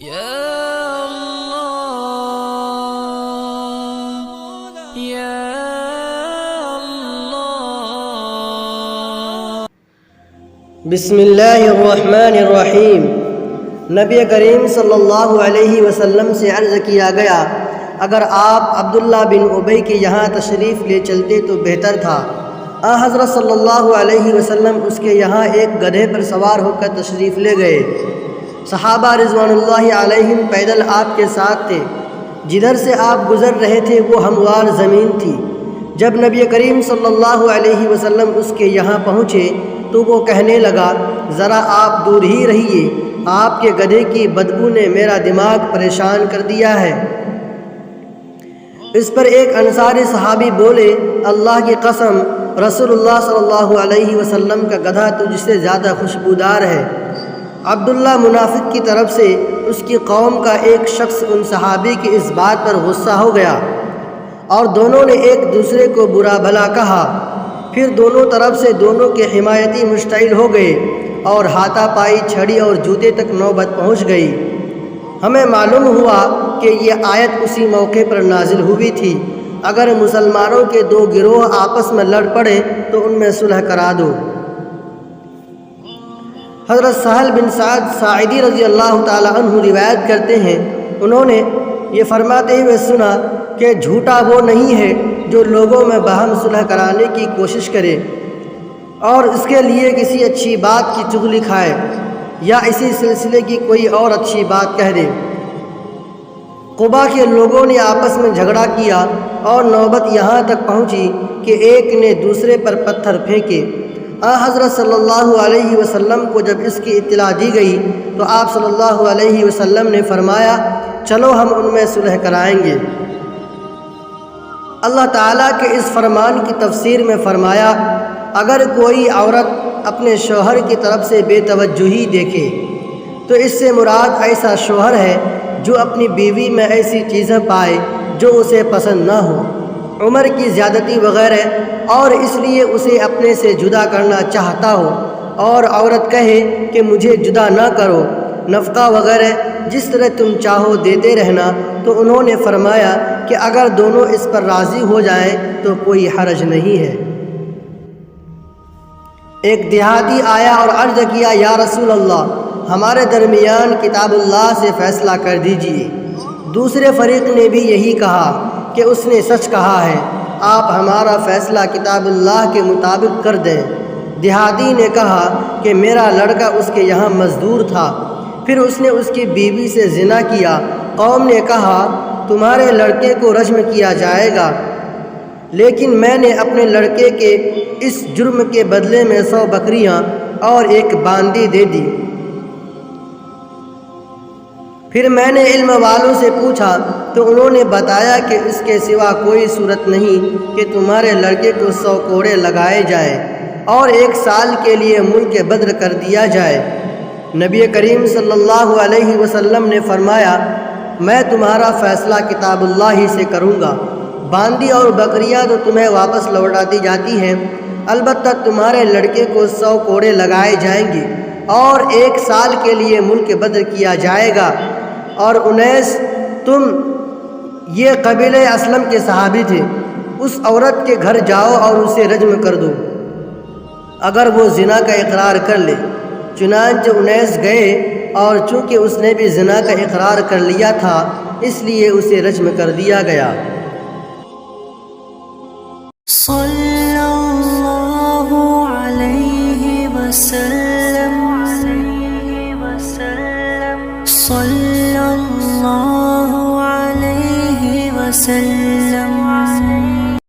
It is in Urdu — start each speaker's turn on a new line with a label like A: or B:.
A: یا اللہ یا اللہ۔
B: بسم اللہ الرحمن الرحیم۔ نبی کریم صلی اللہ علیہ وسلم سے عرض کیا گیا اگر آپ عبداللہ بن ابی کے یہاں تشریف لے چلتے تو بہتر تھا۔ حضرت صلی اللہ علیہ وسلم اس کے یہاں ایک گدھے پر سوار ہو کر تشریف لے گئے۔ صحابہ رضوان اللہ علیہم پیدل آپ کے ساتھ تھے۔ جدھر سے آپ گزر رہے تھے وہ ہموار زمین تھی۔ جب نبی کریم صلی اللہ علیہ وسلم اس کے یہاں پہنچے تو وہ کہنے لگا ذرا آپ دور ہی رہیے، آپ کے گدھے کی بدبو نے میرا دماغ پریشان کر دیا ہے۔ اس پر ایک انصاری صحابی بولے اللہ کی قسم رسول اللہ صلی اللہ علیہ وسلم کا گدھا تجھ سے زیادہ خوشبودار ہے۔ عبداللہ منافق کی طرف سے اس کی قوم کا ایک شخص ان صحابی کی اس بات پر غصہ ہو گیا اور دونوں نے ایک دوسرے کو برا بھلا کہا۔ پھر دونوں طرف سے دونوں کے حمایتی مشتعل ہو گئے اور ہاتھا پائی، چھڑی اور جوتے تک نوبت پہنچ گئی۔ ہمیں معلوم ہوا کہ یہ آیت اسی موقع پر نازل ہوئی تھی اگر مسلمانوں کے دو گروہ آپس میں لڑ پڑے تو ان میں صلح کرا دو۔ حضرت سہل بن سعد ساعدی رضی اللہ تعالی عنہ روایت کرتے ہیں انہوں نے یہ فرماتے ہوئے سنا کہ جھوٹا وہ نہیں ہے جو لوگوں میں باہم صلح کرانے کی کوشش کرے اور اس کے لیے کسی اچھی بات کی چغلی کھائے یا اسی سلسلے کی کوئی اور اچھی بات کہہ دے۔ قبا کے لوگوں نے آپس میں جھگڑا کیا اور نوبت یہاں تک پہنچی کہ ایک نے دوسرے پر پتھر پھینکے۔ حضرت صلی اللہ علیہ وسلم کو جب اس کی اطلاع دی گئی تو آپ صلی اللہ علیہ وسلم نے فرمایا چلو ہم ان میں صلح کرائیں گے۔ اللہ تعالیٰ کے اس فرمان کی تفسیر میں فرمایا اگر کوئی عورت اپنے شوہر کی طرف سے بے توجہی دیکھے تو اس سے مراد ایسا شوہر ہے جو اپنی بیوی میں ایسی چیزیں پائے جو اسے پسند نہ ہو، عمر کی زیادتی وغیرہ، اور اس لیے اسے اپنے سے جدا کرنا چاہتا ہو اور عورت کہے کہ مجھے جدا نہ کرو، نفقہ وغیرہ جس طرح تم چاہو دیتے رہنا، تو انہوں نے فرمایا کہ اگر دونوں اس پر راضی ہو جائیں تو کوئی حرج نہیں ہے۔ ایک دیہاتی آیا اور عرض کیا یا رسول اللہ ہمارے درمیان کتاب اللہ سے فیصلہ کر دیجئے۔ دوسرے فریق نے بھی یہی کہا کہ اس نے سچ کہا ہے، آپ ہمارا فیصلہ کتاب اللہ کے مطابق کر دیں۔ دیہاتی نے کہا کہ میرا لڑکا اس کے یہاں مزدور تھا، پھر اس نے اس کی بیوی سے زنا کیا۔ قوم نے کہا تمہارے لڑکے کو رجم کیا جائے گا، لیکن میں نے اپنے لڑکے کے اس جرم کے بدلے میں 100 بکریاں اور ایک باندی دے دی۔ پھر میں نے علم والوں سے پوچھا تو انہوں نے بتایا کہ اس کے سوا کوئی صورت نہیں کہ تمہارے لڑکے کو 100 کوڑے لگائے جائیں اور 1 سال کے لیے ملک بدر کر دیا جائے۔ نبی کریم صلی اللہ علیہ وسلم نے فرمایا میں تمہارا فیصلہ کتاب اللہ ہی سے کروں گا۔ باندی اور بکریاں تو تمہیں واپس لوٹا دی جاتی ہیں، البتہ تمہارے لڑکے کو 100 کوڑے لگائے جائیں گے اور 1 سال کے لیے ملک بدر کیا جائے گا۔ اور انیس تم یہ قبیلہ اسلم کے صحابی تھے، اس عورت کے گھر جاؤ اور اسے رجم کر دو اگر وہ زنا کا اقرار کر لے۔ چنانچہ انیس گئے اور چونکہ اس نے بھی زنا کا اقرار کر لیا تھا اس لیے اسے رجم کر دیا گیا۔
A: صلی اللہ علیہ وسلم صلی اللہ علیہ وسلم